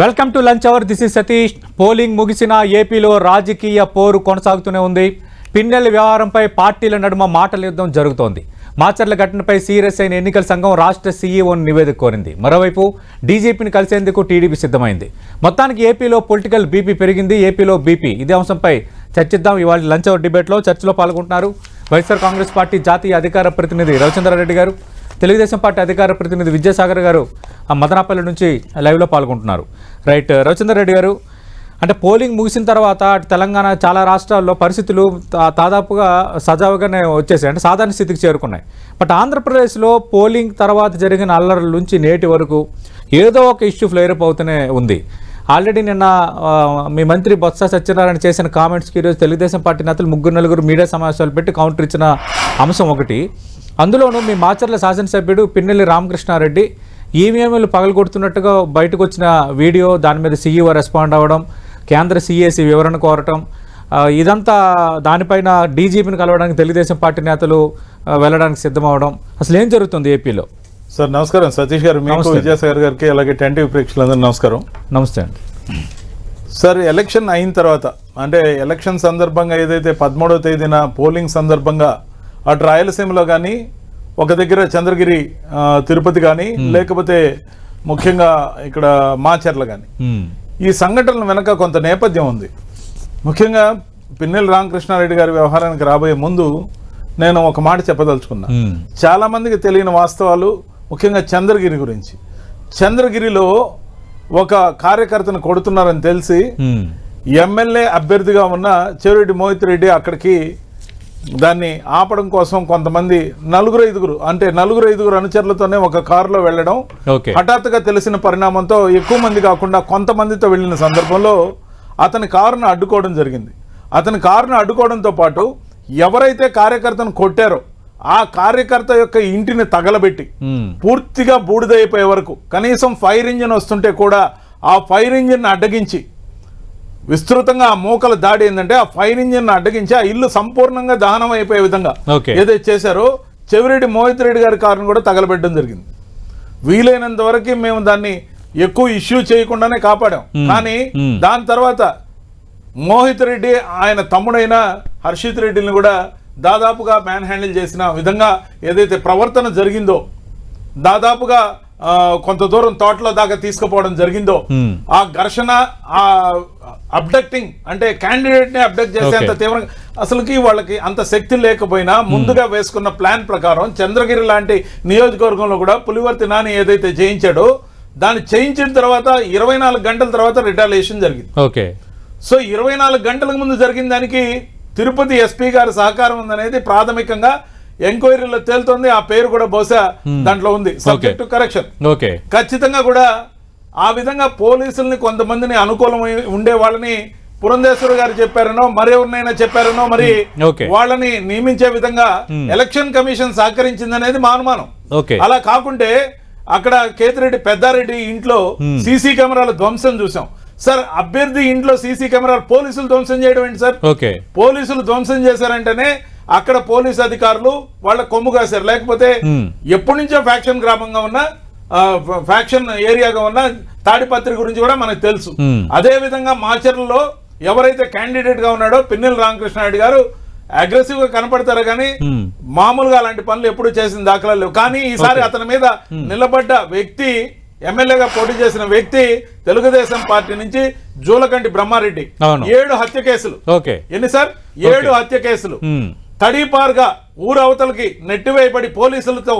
Welcome to lunch hour. This is Satish. Polling ముగిసిన ఏపీలో రాజకీయ పోరు కొనసాగుతూనే ఉంది. పిన్నెల్లి వ్యవహారంపై పార్టీల నడుమ మాటల యుద్ధం జరుగుతోంది. మాచర్ల ఘటనపై సీరియస్ అయిన ఎన్నికల సంఘం రాష్ట్ర సీఈఓని నివేదిక కోరింది. మరోవైపు డీజీపీని కలిసేందుకు టీడీపీ సిద్ధమైంది. మొత్తానికి ఏపీలో పొలిటికల్ బీపీ పెరిగింది. ఏపీలో బీపీ ఇదే అంశంపై చర్చిద్దాం. ఇవాళ లంచ్ అవర్ డిబేట్లో చర్చలో పాల్గొంటున్నారు వైఎస్ఆర్ కాంగ్రెస్ పార్టీ జాతీయ అధికార ప్రతినిధి రవిచంద్రారెడ్డి గారు, తెలుగుదేశం పార్టీ అధికార ప్రతినిధి విద్యాసాగర్ గారు మదనపల్లి నుంచి లైవ్లో పాల్గొంటున్నారు. రైట్, రవిచంద్రారెడ్డి గారు, అంటే పోలింగ్ ముగిసిన తర్వాత తెలంగాణ చాలా రాష్ట్రాల్లో పరిస్థితులు దాదాపుగా సజావుగానే వచ్చేసాయి, అంటే సాధారణ స్థితికి చేరుకున్నాయి. బట్ ఆంధ్రప్రదేశ్లో పోలింగ్ తర్వాత జరిగిన అల్లర్ల నుంచి నేటి వరకు ఏదో ఒక ఇష్యూ ఫ్లేరప్ అవుతూనే ఉంది. ఆల్రెడీ నిన్న మీ మంత్రి బొత్స సత్యనారాయణ చేసిన కామెంట్స్కి ఈరోజు తెలుగుదేశం పార్టీ నేతలు 3-4 మీడియా సమావేశాలు పెట్టి కౌంటర్ ఇచ్చిన అంశం ఒకటి. అందులోనూ మీ మాచర్ల శాసనసభ్యుడు పిన్నెల్లి రామకృష్ణారెడ్డి ఈవీఎంలు పగలగొడుతున్నట్టుగా బయటకు వచ్చిన వీడియో, దాని మీద సీఈఓ రెస్పాండ్ అవ్వడం, కేంద్ర సీఏసీ వివరణ కోరటం, ఇదంతా దానిపైన డీజీపీని కలవడానికి తెలుగుదేశం పార్టీ నేతలు వెళ్ళడానికి సిద్ధమవడం, అసలు ఏం జరుగుతుంది ఏపీలో? సార్ నమస్కారం. సతీష్ గారు, మీకు విద్యాసాగర్ గారికి అలాగే టెంటివ్ ప్రేక్షకులందరూ నమస్కారం. నమస్తే అండి. సార్, ఎలక్షన్ అయిన తర్వాత, అంటే ఎలక్షన్ సందర్భంగా ఏదైతే 13వ తేదీన పోలింగ్ సందర్భంగా అటు రాయలసీమలో కానీ, ఒక దగ్గర చంద్రగిరి తిరుపతి కానీ, లేకపోతే ముఖ్యంగా ఇక్కడ మాచర్ల కానీ, ఈ సంఘటనల వెనక కొంత నేపథ్యం ఉంది. ముఖ్యంగా పిన్నెల్లి రామకృష్ణారెడ్డి గారి వ్యవహారానికి రాబోయే ముందు నేను ఒక మాట చెప్పదలుచుకున్నా. చాలా మందికి తెలియని వాస్తవాలు, ముఖ్యంగా చంద్రగిరి గురించి. చంద్రగిరిలో ఒక కార్యకర్తను కొడుతున్నారని తెలిసి ఎమ్మెల్యే అభ్యర్థిగా ఉన్న చెవిరెడ్డి మోహిత్ రెడ్డి అక్కడికి దాన్ని ఆపడం కోసం కొంతమంది నలుగురు ఐదుగురు అనుచరులతోనే ఒక కారులో వెళ్ళడం, హఠాత్తుగా తెలిసిన పరిణామంతో ఎక్కువ మంది కాకుండా కొంతమందితో వెళ్ళిన సందర్భంలో అతని కారును అడ్డుకోవడం జరిగింది. అతని కారును అడ్డుకోవడంతో పాటు ఎవరైతే కార్యకర్తను కొట్టారో ఆ కార్యకర్త యొక్క ఇంటిని తగలబెట్టి పూర్తిగా బూడిదైపోయే వరకు, కనీసం ఫైర్ ఇంజిన్ వస్తుంటే కూడా ఆ ఫైర్ ఇంజిన్ అడ్డగించి, విస్తృతంగా ఆ మూకల దాడి ఏంటంటే ఆ ఫైర్ ఇంజిన్ అడ్డగించి ఆ ఇల్లు సంపూర్ణంగా దహనం అయిపోయే విధంగా ఏదైతే చేశారో చెవిరెడ్డి మోహిత్ రెడ్డి గారి కారును కూడా తగలబెట్టడం జరిగింది. వీలైనంత వరకు మేము దాన్ని ఎక్కువ ఇష్యూ చేయకుండానే కాపాడాం. కానీ దాని తర్వాత మోహిత్ రెడ్డి ఆయన తమ్ముడైన హర్షిత్ రెడ్డిని కూడా దాదాపుగా మ్యాన్ హ్యాండిల్ చేసిన విధంగా ఏదైతే ప్రవర్తన జరిగిందో, దాదాపుగా కొంత దూరం తోటలో దాకా తీసుకుపోవడం జరిగిందో, ఆ ఘర్షణ, ఆ అబ్డక్టింగ్, అంటే క్యాండిడేట్ ని అబ్డక్ట్ చేసేంత తీవ్రంగా, అసలుకి వాళ్ళకి అంత శక్తి లేకపోయినా ముందుగా వేసుకున్న ప్లాన్ ప్రకారం చంద్రగిరి లాంటి నియోజకవర్గంలో కూడా పులివర్తి నాని ఏదైతే చేయించాడో దాన్ని చేయించిన తర్వాత 24 గంటల తర్వాత రిటాలియేషన్ జరిగింది. సో 24 గంటలకు ముందు జరిగిన దానికి తిరుపతి ఎస్పీ గారి సహకారం ఉందనేది ప్రాథమికంగా ఎంక్వైరీలో తేలుతోంది. ఆ పేరు కూడా బహుశా దాంట్లో ఉంది, సబ్జెక్ట్ టు కరెక్షన్. ఖచ్చితంగా కూడా ఆ విధంగా పోలీసుల్ని, కొంతమందిని అనుకూలమై ఉండే వాళ్ళని పురంధేశ్వర్ గారు చెప్పారనో, మరెవరినైనా చెప్పారనో, మరి వాళ్ళని నియమించే విధంగా ఎలక్షన్ కమిషన్ సహకరించిందనేది మా అనుమానం. అలా కాకుంటే అక్కడ కేతిరెడ్డి పెద్దారెడ్డి ఇంట్లో సీసీ కెమెరాల ధ్వంసం చూసాం. సార్, అభ్యర్థి ఇంట్లో సీసీ కెమెరాలు పోలీసులు ధ్వంసం చేయడం ఏంటి సార్? పోలీసులు ధ్వంసం చేశారంటేనే అక్కడ పోలీసు అధికారులు వాళ్ళ కొమ్ము కాశారు. లేకపోతే ఎప్పటి నుంచో ఫ్యాక్షన్ గ్రామంగా ఉన్న, ఫ్యాక్షన్ ఏరియాగా ఉన్న తాడిపత్రి గురించి కూడా మనకు తెలుసు. అదే విధంగా మాచర్లలో ఎవరైతే క్యాండిడేట్ గా ఉన్నాడో పిన్నెల్లి రామకృష్ణారెడ్డి గారు అగ్రెసివ్ గా కనపడతారు, కానీ మామూలుగా అలాంటి పనులు ఎప్పుడు చేసిన దాఖలాలు లేవు. కానీ ఈసారి అతని మీద నిలబడ్డ వ్యక్తి, ఎమ్మెల్యేగా పోటీ చేసిన వ్యక్తి తెలుగుదేశం పార్టీ నుంచి జూలకంటి బ్రహ్మారెడ్డి 7 హత్య కేసులు. ఎన్ని సార్? 7 హత్య కేసులు. తడీపారుగా ఊరు అవతలకి నెట్టివేయబడి పోలీసులతో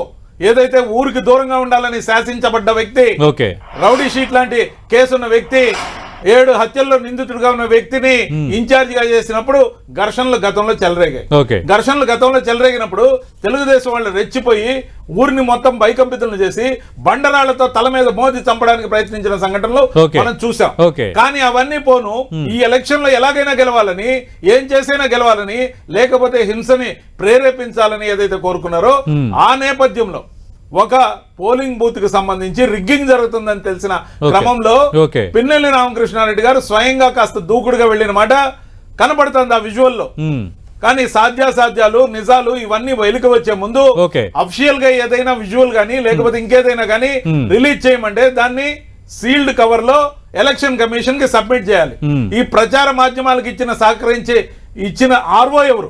ఏదైతే ఊరికి దూరంగా ఉండాలని శాసించబడ్డ వ్యక్తి, రౌడీ షీట్ లాంటి కేసున్న వ్యక్తి, 7 హత్యల్లో నిందితుడిగా ఉన్న వ్యక్తిని ఇన్ఛార్జ్ గా చేసినప్పుడు ఘర్షణలు గతంలో చెలరేగినప్పుడు తెలుగుదేశం వాళ్ళు రెచ్చిపోయి ఊరిని మొత్తం భయకంపితులను చేసి బండరాళ్లతో తల మీద మోదీ చంపడానికి ప్రయత్నించిన సంఘటనలు మనం చూసాం. కానీ అవన్నీ పోను, ఈ ఎలక్షన్ లో ఎలాగైనా గెలవాలని, ఏం చేసైనా గెలవాలని, లేకపోతే హింసని ప్రేరేపించాలని ఏదైతే కోరుకున్నారో ఆ నేపథ్యంలో ఒక పోలింగ్ బూత్ కి సంబంధించి రిగ్గింగ్ జరుగుతుందని తెలిసిన క్రమంలో పిన్నెల్లి రామకృష్ణారెడ్డి గారు స్వయంగా కాస్త దూకుడుగా వెళ్ళిన మాట కనబడుతుంది ఆ విజువల్లో. కానీ సాధ్యాసాధ్యాలు, నిజాలు ఇవన్నీ వెలికి వచ్చే ముందు అఫిషియల్ గా ఏదైనా విజువల్ గానీ లేకపోతే ఇంకేదైనా గానీ రిలీజ్ చేయమంటే దాన్ని సీల్డ్ కవర్ లో ఎలక్షన్ కమిషన్ కి సబ్మిట్ చేయాలి. ఈ ప్రచార మాధ్యమాలకు ఇచ్చిన ఆర్ఓ ఎవరు,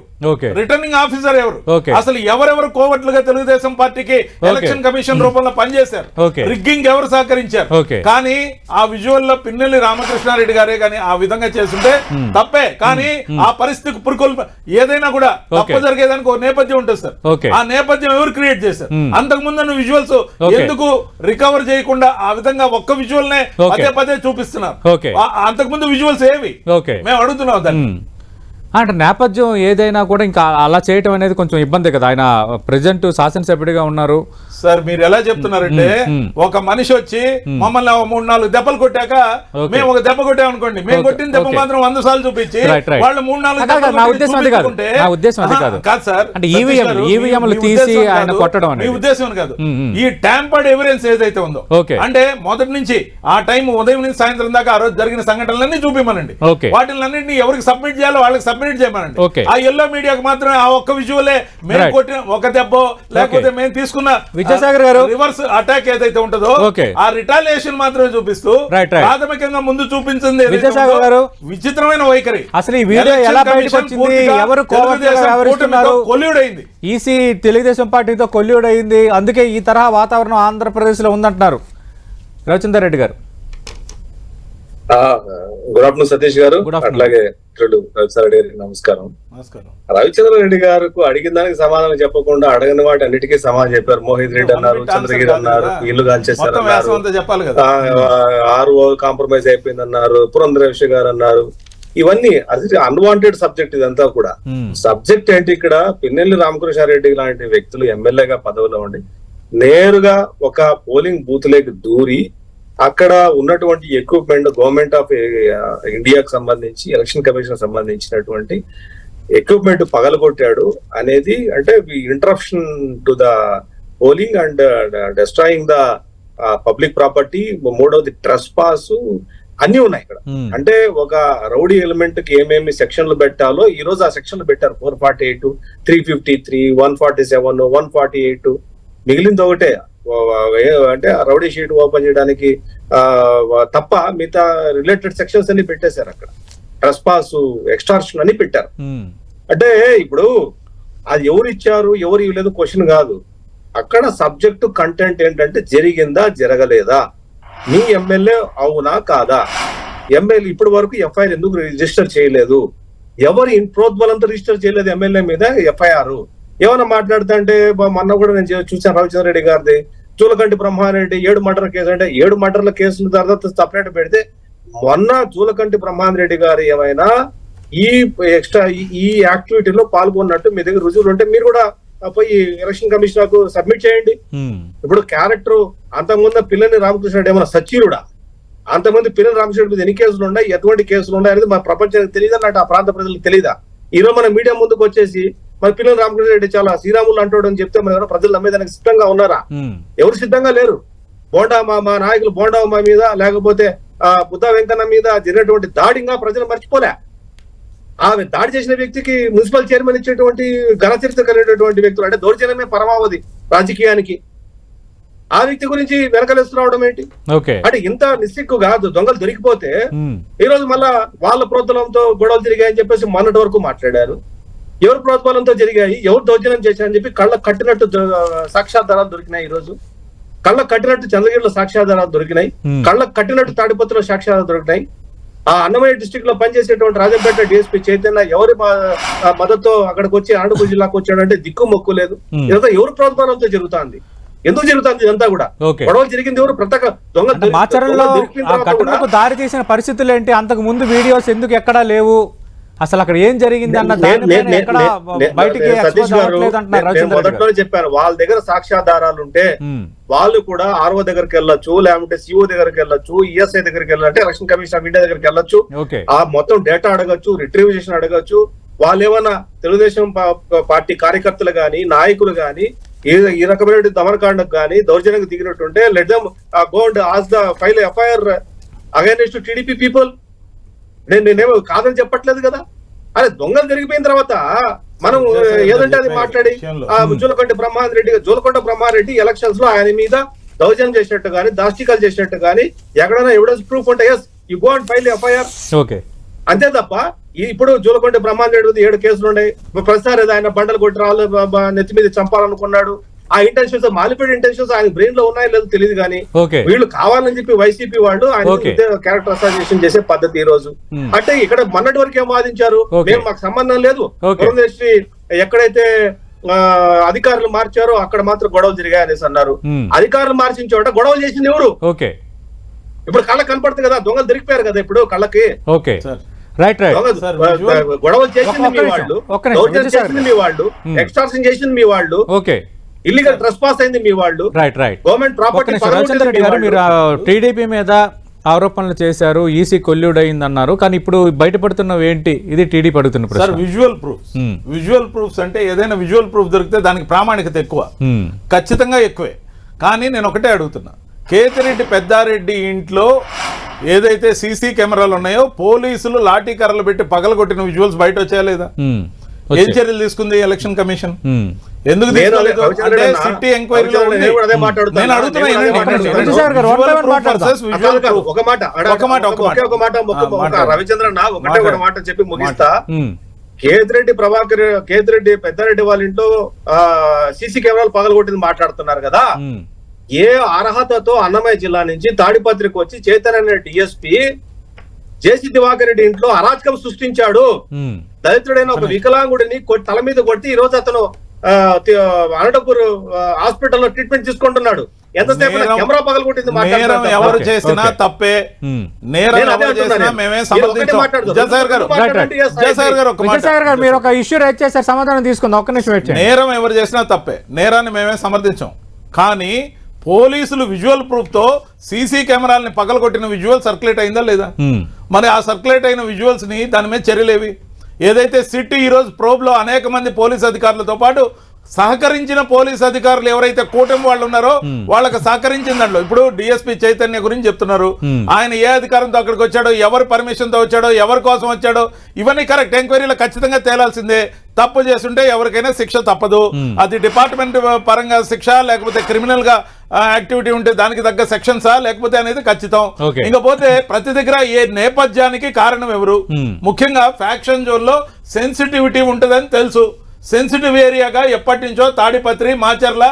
రిటర్నింగ్ ఆఫీసర్ ఎవరు, అసలు ఎవరెవరు కోవట్లుగా తెలుగుదేశం పార్టీకి ఎలక్షన్ కమిషన్ రూపంలో పనిచేశారు, రిగ్గింగ్ ఎవరు సహకరించారు. కానీ ఆ విజువల్ లో పిన్నెల్లి రామకృష్ణారెడ్డి గారే కానీ ఆ విధంగా చేస్తుంటే తప్పే. కానీ ఆ పరిస్థితికి పురుకొల్ప ఏదైనా కూడా తప్పు జరిగేదానికి ఒక నేపథ్యం ఉంటుంది సార్. ఆ నేపథ్యం ఎవరు క్రియేట్ చేశారు? అంతకు ముందు విజువల్స్ ఎందుకు రికవర్ చేయకుండా ఆ విధంగా ఒక్క విజువల్ నే పదే పదే చూపిస్తున్నారు? అంతకుముందు విజువల్స్ ఏవి మేము అడుగుతున్నాం దాన్ని. అంటే నేపథ్యం ఏదైనా కూడా ఇంకా అలా చేయటం అనేది కొంచెం ఇబ్బంది కదా. ఆయన ప్రెసిడెంట్ శాసనసభ్యుడిగా ఉన్నారు సార్. మీరు ఎలా చెప్తున్నారంటే ఒక మనిషి వచ్చి మమ్మల్ని 3-4 దెబ్బలు కొట్టాక మేము ఒక దెబ్బ కొట్టామనుకోండి, మేము కొట్టిన దెబ్బ మాత్రం 100 సార్లు చూపించి వాళ్ళు 3-4 నా ఉద్దేశం అది కాదు సార్. అంటే ఈవీఎంలు తీసి ఆయన కొట్టడం మీ ఉద్దేశం కాదు. ఈ ట్యాంపర్డ్ ఎవిడెన్స్ ఏదైతే ఉందో, అంటే మొదటి నుంచి ఆ టైం ఉదయం నుంచి సాయంత్రం దాకా ఆ రోజు జరిగిన సంఘటనలన్నీ చూపిమనండి. వాటిని ఎవరికి సబ్మిట్ చేయాలో వాళ్ళకి సబ్మిట్ చేయమనండి. ఆ ఎల్లో మీడియాకి మాత్రమే ఆ ఒక్క విజువలే మేము కొట్టిన ఒక దెబ్బ లేకపోతే మేము తీసుకున్న విజయసాగర్ గారు రివర్స్ అటాక్ ఏదైతే ఉంటుందో ఆ రిటాలియేషన్ మాత్రమే చూపిస్తూ ప్రాథమికంగా ముందు చూపించింది విజయసాగర్ గారు విచిత్రమైన వైఖరి. అసలు ఈ వీడియో ఎలా బయటకు వచ్చింది? ఎవరు కొల్యూడైంది? ఈసీ తెలుగుదేశం పార్టీతో కొల్యూడైంది. అందుకే ఈ తరహా వాతావరణం ఆంధ్రప్రదేశ్ లో ఉందంటున్నారు రవిచందర్ రెడ్డి గారు. గుడ్ ఆఫ్టర్నూన్ సతీష్ గారు, అట్లాగే రవిచంద్ర రెడ్డి గారికి నమస్కారం. రవిచంద్ర రెడ్డి గారికి అడిగిన దానికి సమాధానం చెప్పకుండా అడగని వాటి అన్నిటికీ సమాధానం చెప్పారు. మోహిత్ రెడ్డి అన్నారు, చంద్రగిరి అన్నారు, ఇల్లు కాల్చేశారు అన్నారు, ఆర్ఓ కాంప్రమైజ్ అయిపోయింది అన్నారు, పురంధరేశ్వరి గారు అన్నారు. ఇవన్నీ అది అన్వాంటెడ్ సబ్జెక్ట్. ఇదంతా కూడా సబ్జెక్ట్ ఏంటి? ఇక్కడ పిన్నెల్లి రామకృష్ణారెడ్డి లాంటి వ్యక్తులు ఎమ్మెల్యేగా పదవిలో ఉండి నేరుగా ఒక పోలింగ్ బూత్ లేకి దూరి అక్కడ ఉన్నటువంటి ఎక్విప్మెంట్ గవర్నమెంట్ ఆఫ్ ఇండియాకు సంబంధించి ఎలక్షన్ కమిషన్ సంబంధించినటువంటి ఎక్విప్మెంట్ పగలగొట్టాడు అనేది, అంటే interruption to the polling and destroying the public property. మూడవది ట్రెస్ పాస్, అన్ని ఉన్నాయి ఇక్కడ. అంటే ఒక రౌడీ ఎలిమెంట్ కి ఏమేమి సెక్షన్లు పెట్టాలో ఈ రోజు ఆ సెక్షన్లు పెట్టారు. 448, 353, 147, 148. మిగిలింది ఒకటే, అంటే రౌడీ షీట్ ఓపెన్ చేయడానికి తప్ప మిగతా రిలేటెడ్ సెక్షన్స్ అన్ని పెట్టేశారు. అక్కడ ట్రెస్పాస్, ఎక్స్టార్షన్ అని పెట్టారు. అంటే ఇప్పుడు అది ఎవరు ఇచ్చారు ఎవరు ఇవ్వలేదు క్వశ్చన్ కాదు. అక్కడ సబ్జెక్టు కంటెంట్ ఏంటంటే జరిగిందా జరగలేదా, మీ ఎమ్మెల్యే అవునా కాదా, ఎమ్మెల్యే ఇప్పటి వరకు ఎఫ్ఐఆర్ ఎందుకు రిజిస్టర్ చేయలేదు, ఎవరు ప్రోద్బలంతో రిజిస్టర్ చేయలేదు ఎమ్మెల్యే మీద ఎఫ్ఐఆర్. ఏమైనా మాట్లాడుతా అంటే మొన్న కూడా నేను చూసాను రవిచంద్ర రెడ్డి గారిది, జూలకంటి బ్రహ్మారెడ్డి 7 మర్డర్ కేసు, అంటే 7 మర్డర్ల కేసుల తర్వాత సపరేట్ పెడితే మొన్న జూలకంటి బ్రహ్మారెడ్డి గారు ఏమైనా ఈ ఎక్స్ట్రా ఈ యాక్టివిటీలో పాల్గొన్నట్టు మీ దగ్గర రుజువులు ఉంటే మీరు కూడా పోయి ఎలక్షన్ కమిషన్ కు సబ్మిట్ చేయండి. ఇప్పుడు క్యారెక్టర్ అంతకుముందు పిల్లల్ని రామకృష్ణ ఏమైనా సచీరుడా? అంతమంది పిల్లలు రామకృష్ణ మీద ఎన్ని కేసులు ఉన్నాయి, ఎటువంటి కేసులు ఉన్నాయి అనేది మా ప్రపంచానికి తెలియదు అన్నట్టు ఆ ప్రాంత ప్రజలకు తెలియదా? ఈరోజు మన మీడియా ముందుకు వచ్చేసి మరి పిల్లలు రామకృష్ణ రెడ్డి చాలా శ్రీరాములు అంటాడు అని చెప్తే మన ప్రజలు నమ్మేదానికి సిద్ధంగా ఉన్నారా? ఎవరు సిద్ధంగా లేరు. బోండా మా నాయకులు బోండా మీద లేకపోతే బుద్ధా వెంకన్న మీద జరిగినటువంటి దాడిగా ప్రజలు మర్చిపోలే. ఆమె దాడి చేసిన వ్యక్తికి మున్సిపల్ చైర్మన్ ఇచ్చేటువంటి ఘన చరిత్ర కలిగినటువంటి వ్యక్తులు, అంటే దౌర్జన్యమే పరమావధి రాజకీయానికి. ఆ వ్యక్తి గురించి వెనకలేస్తూ రావడం ఏంటి? అంటే ఇంత నిస్సిగ్గు కాదు. దొంగలు దొరికిపోతే ఈ రోజు మళ్ళా వాళ్ళ ప్రోత్బలంతో గొడవలు జరిగాయని చెప్పేసి మొన్నటి వరకు మాట్లాడారు. ఎవరు ప్రోత్బలంతో జరిగాయి, ఎవరు దౌర్జన్యం చేశారని చెప్పి కళ్ళ కట్టినట్టు సాక్ష్యాధారాలు దొరికినాయి. ఈ రోజు కళ్ళ కట్టినట్టు చంద్రగిరిలో సాక్ష్యాధారాలు దొరికినాయి, కళ్ళ కట్టినట్టు తాడిపత్రిలో సాక్ష్యాధారాలు దొరికినాయి. ఆ అన్నమయ్య డిస్ట్రిక్ట్ లో పనిచేసేటువంటి రాజంపేట డిఎస్పీ చైతన్య ఎవరి మద్దతుతో అక్కడికి వచ్చి అనంతపురం జిల్లాకు వచ్చాడంటే దిక్కు మొక్కు లేదు. ఇదంతా ఎవరు ప్రోత్బలంతో జరుగుతుంది? ఎందుకు జరుగుతుంది ఇదంతా కూడా? గొడవలు జరిగింది ఎవరు? ప్రత్యేక దొంగ మాచర్లలో దారి తీసిన పరిస్థితులు ఏంటి? అంతకు ముందు వీడియోస్ ఎందుకు ఎక్కడా లేవు? అసలు అక్కడ ఏం జరిగింది అన్న మొదట్లో చెప్పాను. వాళ్ళ దగ్గర సాక్ష్యాధారాలు ఉంటే వాళ్ళు కూడా ఆర్ఓ దగ్గరికి వెళ్ళొచ్చు, లేకుంటే సిఓ దగ్గరికి వెళ్ళొచ్చు, ఈఎస్ఐ దగ్గరికి వెళ్ళాలంటే ఎలక్షన్ కమిషన్ ఆఫ్ ఇండియా దగ్గరికి వెళ్ళొచ్చు. ఆ మొత్తం డేటా అడగచ్చు, రిట్రీవేషన్ అడగచ్చు. వాళ్ళు ఏమన్నా తెలుగుదేశం పార్టీ కార్యకర్తలు గాని నాయకులు గాని ఈ రకమైన దమనకాండకు గాని దౌర్జన్యంగా దిగినట్టుంటే let them go and ask the file FIR against TDP people. నేనేమో కాదని చెప్పట్లేదు కదా. అరే దొంగలు జరిగిపోయిన తర్వాత మనం ఏదంటే అది మాట్లాడి జూలకంటి బ్రహ్మారెడ్డి ఎలక్షన్స్ లో ఆయన మీద దౌర్జన్యం చేసినట్టు గానీ దాష్టికాలు చేసినట్టు గానీ ఎక్కడైనా ఎవిడెన్స్ ప్రూఫ్ ఉంటే yes you go and file FIR. Okay, అంతే తప్ప ఇప్పుడు జూలకొండ బ్రహ్మాండ 7 కేసులు ఉన్నాయి. ప్రతిసారి ఏదో ఆయన బండలు కొట్టి రాళ్ళు నెత్తి మీద చంపాలనుకున్నాడు. ఆ ఇంటెన్షన్స్, మాలిపేడ్ ఇంటెన్షన్స్ ఆయన బ్రెయిన్ లో ఉన్నాయో లేదో తెలియదు కానీ వీళ్ళు కావాలని చెప్పి వైసీపీ వాళ్ళు ఆయన క్యారెక్టర్ అసాసినేషన్ చేసే పద్ధతి ఈ రోజు. అంటే ఇక్కడ మొన్నటి వరకు ఏం వాదించారు, మేము మాకు సంబంధం లేదు, పురంధేశ్వరి ఎక్కడైతే అధికారులు మార్చారో అక్కడ మాత్రం గొడవలు జరిగాయి అనేసి అన్నారు. అధికారులు మార్చిన చోట గొడవలు చేసింది ఎవరు? ఇప్పుడు కళ్ళకి కనపడుతుంది కదా, దొంగలు దొరికిపోయారు కదా ఇప్పుడు కళ్ళకి. గొడవలు చేసింది మీ వాళ్ళు, దౌర్జన్యం చేసింది మీ వాళ్ళు, ఎక్స్టార్షన్ చేసింది మీ వాళ్ళు, ఇల్లీగల్ ట్రెస్పాస్ అయింది మీ వాళ్ళు, గవర్నమెంట్ ప్రాపర్టీ. మీరు టీడీపీ మీద ఆరోపణలు చేశారు, ఈసీ కొల్యూడ్ అయిందన్నారు, కానీ ఇప్పుడు బయటపడుతున్నవి ఏంటి? ఇది టీడీపీ అడుగుతున్న ప్రశ్న. విజువల్ ప్రూఫ్స్, విజువల్ ప్రూఫ్స్ అంటే ఏదైనా విజువల్ ప్రూఫ్ దొరికితే దానికి ప్రామాణికత ఎక్కువ, ఖచ్చితంగా ఎక్కువే. కానీ నేను ఒకటే అడుగుతున్నా, కేతిరెడ్డి పెద్దారెడ్డి ఇంట్లో ఏదైతే సీసీ కెమెరాలు ఉన్నాయో పోలీసులు లాఠీ కర్రలు పెట్టి పగలగొట్టిన విజువల్స్ బయట వచ్చాయా లేదా? ఏం చర్యలు తీసుకుంది ఎలక్షన్ కమిషన్? ఎందుకు అంటే సిటీ ఎంక్వైరీలో రవిచంద్రన్ ఒకటే మాట చెప్పి ముగిస్తా. కేతిరెడ్డి పెద్దారెడ్డి వాళ్ళ ఇంట్లో సీసీ కెమెరాలు పగలగొట్టింది మాట్లాడుతున్నారు కదా. ఏ అర్హతతో అన్నమయ్య జిల్లా నుంచి తాడిపత్రికి వచ్చి చైతన్య డిఎస్పీ జేసీ దివాకర్ రెడ్డి ఇంట్లో అరాచకం సృష్టించాడు? దళితుడైన ఒక వికలాంగుడిని తల మీద కొట్టి ఈ రోజు అతను అనంతపూర్ హాస్పిటల్లో ట్రీట్మెంట్ తీసుకుంటున్నాడు. ఎంతసేపు కెమెరా పగలగొట్టింది ఎవరు చేసినా తప్పే. మీరు ఒక ఇష్యూ రైజ్ చేశారు, సమాధానం తీసుకుందాం, ఒక్క నిమిషం. నేరం ఎవరు చేసినా తప్పే, నేరాన్ని మేమే సమర్థించాం. కానీ పోలీసులు విజువల్ ప్రూఫ్ తో సీసీ కెమెరాలని పగలగొట్టిన విజువల్ సర్క్యులేట్ అయిందా లేదా? మరి ఆ సర్క్యులేట్ అయిన విజువల్స్ ని దాని మీద చర్యలేవి? ఏదైతే సిటీ ఈ రోజు ప్రోబ్ లో అనేక మంది పోలీస్ అధికారులతో పాటు సహకరించిన పోలీస్ అధికారులు ఎవరైతే కూటమి వాళ్ళు ఉన్నారో వాళ్ళకి సహకరించిన దాంట్లో ఇప్పుడు డిఎస్పీ చైతన్య గురించి చెప్తున్నారు. ఆయన ఏ అధికారంతో అక్కడికి వచ్చాడో, ఎవరి పర్మిషన్ తో వచ్చాడో, ఎవరి కోసం వచ్చాడో, ఇవన్నీ కరెక్ట్ ఎంక్వైరీలో ఖచ్చితంగా తేలాల్సిందే. తప్పు చేస్తుంటే ఎవరికైనా శిక్ష తప్పదు. అది డిపార్ట్మెంట్ పరంగా శిక్ష, లేకపోతే క్రిమినల్ గా యాక్టివిటీ ఉంటే దానికి తగ్గ సెక్షన్సా లేకపోతే అనేది ఖచ్చితం. ఇంకపోతే ప్రతి దగ్గర ఏ నేపథ్యానికి కారణం ఎవరు? ముఖ్యంగా ఫ్యాక్షన్ జోన్ లో సెన్సిటివిటీ ఉంటుందని తెలుసు. సెన్సిటివ్ ఏరియాగా ఎప్పటి నుంచో తాడిపత్రి, మాచర్ల,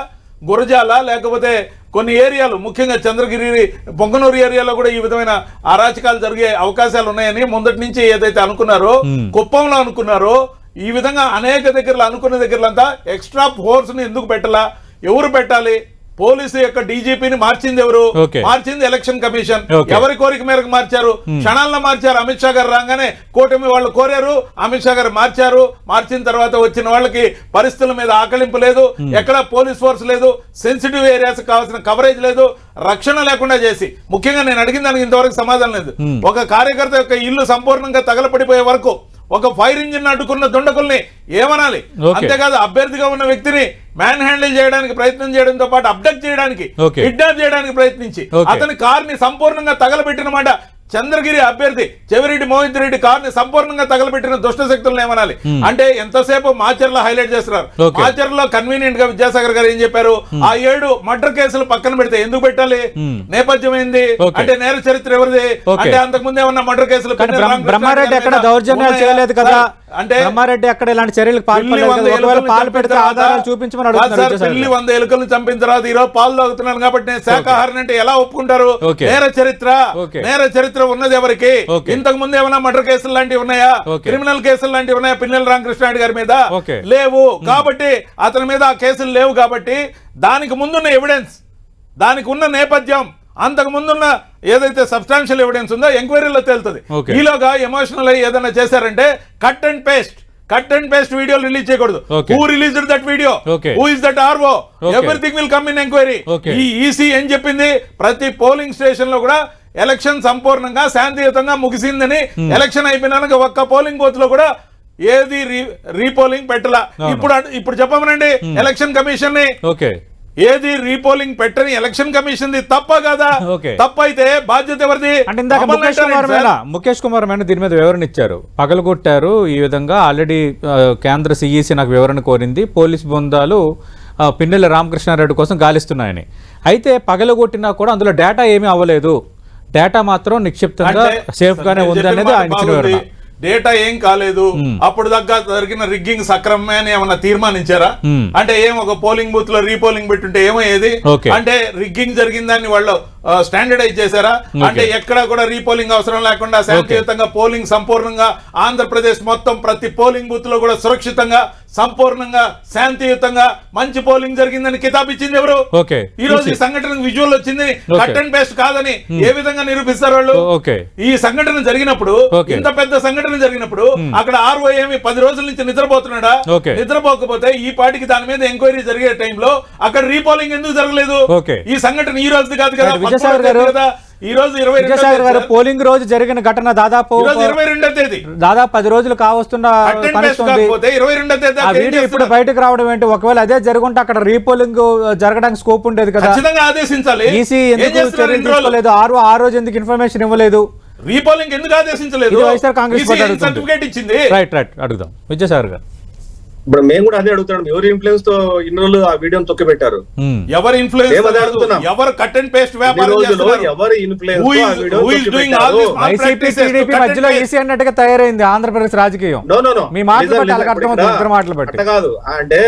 గురజాల, లేకపోతే కొన్ని ఏరియాలు ముఖ్యంగా చంద్రగిరి, పొంగనూరు ఏరియాలో కూడా ఈ విధమైన అరాచకాలు జరిగే అవకాశాలు ఉన్నాయని మొదటి నుంచి ఏదైతే అనుకున్నారో, కుప్పంలో అనుకున్నారో, ఈ విధంగా అనేక దగ్గరలో అనుకున్న దగ్గరలంతా ఎక్స్ట్రా ఫోర్స్ ని ఎందుకు పెట్టాలా? ఎవరు పెట్టాలి? పోలీసు యొక్క డీజీపీని మార్చింది ఎవరు? మార్చింది ఎలక్షన్ కమిషన్. ఎవరి కోరిక మేరకు మార్చారు? క్షణాల్లో మార్చారు. అమిత్ షా గారు రాగానే కూటమి వాళ్ళు కోరారు, అమిత్ షా గారు మార్చారు. మార్చిన తర్వాత వచ్చిన వాళ్ళకి పరిస్థితుల మీద ఆకలింపు లేదు, ఎక్కడ పోలీస్ ఫోర్స్ లేదు, సెన్సిటివ్ ఏరియాస్ కావాల్సిన కవరేజ్ లేదు, రక్షణ లేకుండా చేసి, ముఖ్యంగా నేను అడిగిన దానికి ఇంతవరకు సమాధానం లేదు. ఒక కార్యకర్త యొక్క ఇల్లు సంపూర్ణంగా తగలపడిపోయే వరకు ఒక ఫైర్ ఇంజిన్ అడ్డుకున్న దుండకుల్ని ఏమనాలి? అంతేకాదు అభ్యర్థిగా ఉన్న వ్యక్తిని మ్యాన్ హ్యాండిల్ చేయడానికి ప్రయత్నం చేయడంతో పాటు అబ్డక్ట్ చేయడానికి, కిడ్నాప్ చేయడానికి ప్రయత్నించి అతని కార్ని సంపూర్ణంగా తగలబెట్టిన మాట చంద్రగిరి అభ్యర్థి చెవిరెడ్డి మోహిత్ రెడ్డి కార్ని సంపూర్ణంగా తగలబెట్టిన దుష్ట శక్తులను ఏమనాలి? అంటే ఎంతసేపు మాచర్ల హైలైట్ చేస్తున్నారు. మాచర్లో కన్వీనియంట్ గా విద్యాసాగర్ గారు ఏం చెప్పారు? ఆ 7 మర్డర్ కేసులు పక్కన పెడితే ఎందుకు పెట్టాలి? నేపథ్యం ఏంది? అంటే నేర చరిత్ర ఎవరిది? అంటే అంతకు ముందు ఏమన్నా మర్డర్ కేసులు? బ్రహ్మారెడ్డి ఎక్కడ దౌర్జన్యాలు చేయలేదు కదా, అంటే బ్రహ్మారెడ్డి ఎక్కడ ఇలాంటి చర్యలకు పాల్పడితే ఆధారాలు చూపించమని అడుగుతున్నారు. పిల్లి 100 ఎలుకలను చంపిన తర్వాత ఈరోజు పాలు తాగుతున్నాను కాబట్టి నేను శాఖాహారం అంటే ఎలా ఒప్పుకుంటారు? నేర చరిత్ర ఉన్నది ఎవరికి? ఇంతకు ముందు ఏమైనా మర్డర్ కేసులు లాంటివి ఉన్నాయా? క్రిమినల్ కేసులు లాంటివి ఉన్నాయా పిన్నెల రామకృష్ణారెడ్డి గారి మీద? లేవు. కాబట్టి అతని మీద ఆ కేసులు లేవు కాబట్టి దానికి ముందున్న ఎవిడెన్స్, దానికి ఉన్న నేపథ్యం, అంతకు ముందున్న ఏదైతే సబ్స్టాన్షియల్ ఎవిడెన్స్ ఉందో ఎంక్వైరీలో తేలుతుంది. ఈలోగా ఎమోషనల్ అయ్యి ఏదైనా చేశారంటే కట్ అండ్ పేస్ట్ వీడియోలు రిలీజ్ చేయకూడదు. Who released that video? Who is that RO? Everything will come in enquiry. ఈ ఈసీ ఏం చెప్పింది? ప్రతి పోలింగ్ స్టేషన్ లో కూడా ఎలక్షన్ సంపూర్ణంగా శాంతియుతంగా ముగిసిందని, ఎలక్షన్ అయిపోయినాక ఒక్క పోలింగ్ బూత్ లో కూడా ఏది రీపోలింగ్ పెట్టలా. ఇప్పుడు చెప్పమనండి ఎలక్షన్ కమిషన్ ని, ఏది రీపోలింగ్ పెట్టని ఎలక్షన్ కమిషన్ తప్ప కదా? తప్పైతే బాధ్యత ఎవరిది? ముఖేష్ కుమార్ మేన దీని మీద వివరణ ఇచ్చారు, పగలగొట్టారు ఈ విధంగా. ఆల్రెడీ కేంద్ర సిఈసి నాకు వివరణ కోరింది, పోలీస్ బృందాలు పిన్నెల రామకృష్ణారెడ్డి కోసం గాలిస్తున్నాయని. అయితే పగలగొట్టినా కూడా అందులో డేటా ఏమీ అవ్వలేదు, డేటా మాత్రం నిక్షిప్తంగా సేఫ్ గానే ఉంది అనేది ఆయన ఇచ్చిన వివరణ. డేటా ఏం కాలేదు, అప్పుడు దగ్గర జరిగిన రిగ్గింగ్ సక్రమమే అని ఏమన్నా తీర్మానించారా? అంటే ఏం ఒక పోలింగ్ బూత్ లో రీపోలింగ్ పెట్టుంటే ఏమయ్యేది? అంటే రిగ్గింగ్ జరిగిందని వాళ్ళు స్టాండర్డైజ్ చేశారా? అంటే ఎక్కడ కూడా రీపోలింగ్ అవసరం లేకుండా శాంతియుతంగా పోలింగ్ సంపూర్ణంగా ఆంధ్రప్రదేశ్ మొత్తం ప్రతి పోలింగ్ బూత్ లో కూడా సురక్షితంగా సంపూర్ణంగా శాంతియుతంగా మంచి పోలింగ్ జరిగిందని కితాబిచ్చింది ఎవరు? ఈ రోజు ఈ సంఘటన విజువల్ వచ్చింది, కట్ అండ్ పేస్ట్ కాదని ఏ విధంగా నిరూపిస్తారు వాళ్ళు? ఈ సంఘటన జరిగినప్పుడు, ఇంత పెద్ద సంఘటన జరిగినప్పుడు అక్కడ ఆర్ఓ ఏమి 10 రోజుల నుంచి నిద్రపోతున్నాడా? నిద్రపోకపోతే ఈ పాటికి దాని మీద ఎంక్వైరీ జరిగే టైంలో అక్కడ రీపోలింగ్ ఎందుకు జరగలేదు? ఈ సంఘటన ఈ రోజు కాదు కదా, ఈ రోజు 22 పోలింగ్ రోజు జరిగిన ఘటన దాదాపు 22వ తేదీ, దాదాపు 10 రోజులు కావస్తున్న ఇప్పుడు బయటకు రావడం ఏంటి? ఒకవేళ అదే జరుగుంటే అక్కడ రీపోలింగ్ జరగడానికి స్కోప్ ఉండేది కదా. ఆదేశించాలి. ఈసీ ఎందుకు చర్యలు తీసుకోలేదు? ఆ రోజు ఎందుకు ఇన్ఫర్మేషన్ ఇవ్వలేదు? రీపోలింగ్ ఎందుకు ఆదేశించలేదు? కాంగ్రెస్ సర్టిఫికేట్ ఇచ్చింది. రైట్ అడుగుదాం విద్యాసాగర్ గారు. ఇప్పుడు మేము కూడా అదే అడుగుతున్నాం, ఎవరు ఇన్ఫ్లుయెన్స్ తో ఇన్ని రోజులు ఆ వీడియోని తొక్కి పెట్టారు? ఎవరు ఇన్ఫ్లుయెన్స్? ఎవరు కట్ అండ్ పేస్ట్ వ్యాపారం చేస్తున్నారు? ఎవరు ఇన్ఫ్లుయెన్స్? మధ్యలో ఈసీ అన్నట్టుగా తయారైంది ఆంధ్రప్రదేశ్ రాజకీయం. మీ మాటలు బట్టి ఇద్దరు మాటలు బట్టి కాదు అంటే